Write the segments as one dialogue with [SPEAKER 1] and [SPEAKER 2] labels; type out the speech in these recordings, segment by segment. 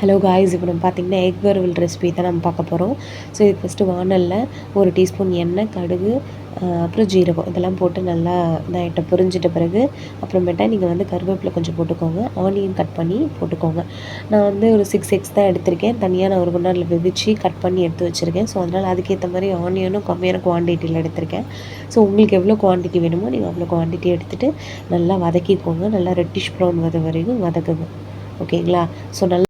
[SPEAKER 1] Hello guys, இப்போ நம்ம பார்த்திங்கன்னா எக் வறுவல் ரெசிபி தான் நம்ம பார்க்க போகிறோம். ஸோ இதுக்கு ஃபஸ்ட்டு வானலில் 1 டீஸ்பூன் எண்ணெய், கடுகு, அப்புறம் ஜீரகம் இதெல்லாம் போட்டு நல்லா இதாகிட்ட பொரிஞ்சிட்ட பிறகு அப்புறமேட்டா நீங்கள் வந்து கருவேப்பிலை கொஞ்சம் போட்டுக்கோங்க. ஆனியன் கட் பண்ணி போட்டுக்கோங்க. நான் வந்து ஒரு 6 எக்ஸ் தான் எடுத்திருக்கேன். தனியாக நான் ஒரு குண்டானில் வெவிச்சு கட் பண்ணி எடுத்து வச்சுருக்கேன். ஸோ அதனால் அதுக்கேற்ற மாதிரி ஆனியனும் கம்மியான குவான்டிட்டியில் எடுத்திருக்கேன். ஸோ உங்களுக்கு எவ்வளோ குவான்டிட்டி வேணுமோ நீங்கள் அவ்வளோ குவான்டிட்டி எடுத்துகிட்டு நல்லா வதக்கிக்கோங்க. நல்லா ரெட்டிஷ் ப்ரௌன் வரைக்கும் வதக்குங்க. ஓகேங்களா? ஸோ நல்லா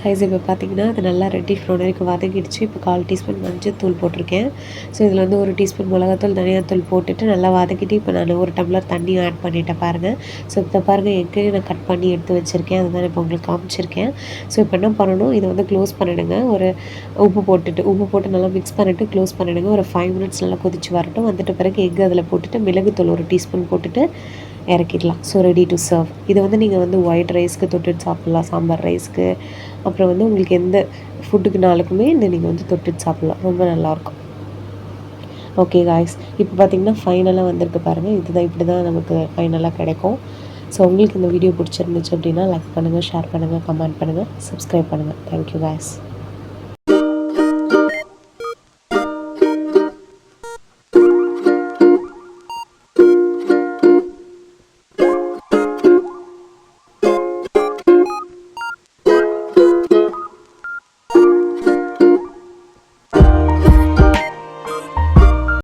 [SPEAKER 1] கைஸ் இப்போ பார்த்தீங்கன்னா அது நல்லா ரெட்டிஷ் ப்ரௌன் வரைக்கும் வதக்கிடுச்சு. இப்போ 1/4 டீஸ்பூன் மஞ்சள்தூள் போட்டிருக்கேன். ஸோ இதில் வந்து 1 டீஸ்பூன் மிளகாத்தூள், தனியாத்தூள் போட்டுட்டு நல்லா வதக்கிட்டு இப்போ நான் 1 டம்ளர் தண்ணியும் ஆட் பண்ணிட்டேன் பாருங்கள். ஸோ இப்போ பாருங்கள் எக்கையும் நான் கட் பண்ணி எடுத்து வச்சுருக்கேன். அதுதான் இப்போ உங்களுக்கு காமிச்சிருக்கேன். ஸோ இப்போ என்ன பண்ணணும், இதை வந்து க்ளோஸ் பண்ணிவிடுங்க. ஒரு உப்பு போட்டு நல்லா மிக்ஸ் பண்ணிவிட்டு க்ளோஸ் பண்ணிவிடுங்க. ஒரு 5 மினிட்ஸ் நல்லா கொதிச்சு வரட்டும். வந்துட்ட பிறகு எக் அதில் போட்டுட்டு மிளகுத்தூள் 1 டீஸ்பூன் போட்டுட்டு இறக்கிடலாம். So ready to serve. இதை வந்து நீங்கள் வந்து ஒயிட் ரைஸ்க்கு தொட்டுட்டு சாப்பிட்லாம், சாம்பார் ரைஸ்க்கு, அப்புறம் வந்து உங்களுக்கு எந்த ஃபுட்டுக்குனாலுக்குமே இந்த நீங்கள் வந்து தொட்டுட்டு சாப்பிட்லாம். ரொம்ப நல்லாயிருக்கும். ஓகே காய்ஸ், இப்போ பார்த்தீங்கன்னா ஃபைனலாக வந்திருக்கு பாருங்கள். இப்படி தான் நமக்கு ஃபைனலாக கிடைக்கும். ஸோ உங்களுக்கு இந்த வீடியோ பிடிச்சிருந்துச்சு அப்படின்னா லைக் பண்ணுங்கள், ஷேர் பண்ணுங்கள், கமெண்ட் பண்ணுங்கள், சப்ஸ்கிரைப் பண்ணுங்கள். Thank you guys.